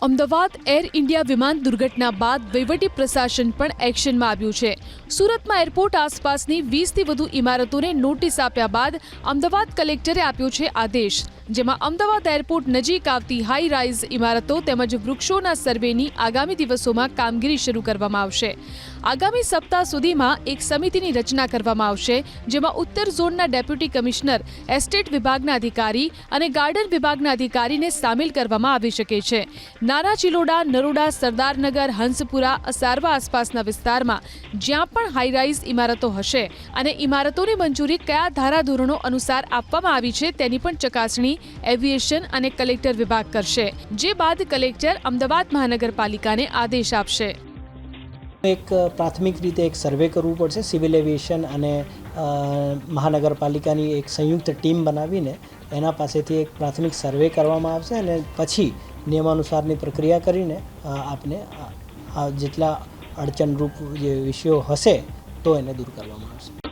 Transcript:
Ahmedabad air India વિમાન દુર્ઘટના બાદ વહીવટી પ્રશાસન પણ એક્શનમાં આવ્યું છે। સુરતમાં એરપોર્ટ આસપાસની 20થી વધુ ઇમારતોને નોટિસ આપ્યા બાદ અમદાવાદ કલેક્ટરે આપ્યો છે આદેશ, જેમાં અમદાવાદ એરપોર્ટ નજીક આવતી હાઈ રાઇઝ ઇમારતો તેમજ વૃક્ષોના સર્વેની આગામી દિવસોમાં કામગીરી શરૂ કરવામાં આવશે। આગામી સપ્તાહ સુધીમાં એક સમિતિની રચના કરવામાં આવશે, જેમાં ઉત્તર ઝોનના ડેપ્યુટી કમિશનર, એસ્ટેટ વિભાગના અધિકારી અને ગાર્ડન વિભાગના અધિકારીને સામેલ કરવામાં આવી શકે છે। નાના ચિલોડા, નરોડા, સરદારનગર, હંસપુરા, અસારવા આસપાસના વિસ્તારમાં જ્યાં પણ હાઈરાઇઝ ઇમારતો હશે અને ઇમારતોની મંજૂરી કયા ધારાધોરણો અનુસાર આપવામાં આવી છે તેની પણ ચકાસણી એવિએશન અને કલેક્ટર વિભાગ કરશે, જે બાદ કલેક્ટર અમદાવાદ મહાનગરપાલિકાને આદેશ આપશે। એક પ્રાથમિક રીતે એક સર્વે કરવું પડશે। સિવિલ એવિએશન અને મહાનગરપાલિકાની એક સંયુક્ત ટીમ બનાવીને એના પાસેથી એક પ્રાથમિક સર્વે કરવામાં આવશે અને પછી નિયમાનુસારની પ્રક્રિયા કરીને આપને જેટલા અડચણરૂપ જે વિષયો હશે તો એને દૂર કરવામાં આવશે।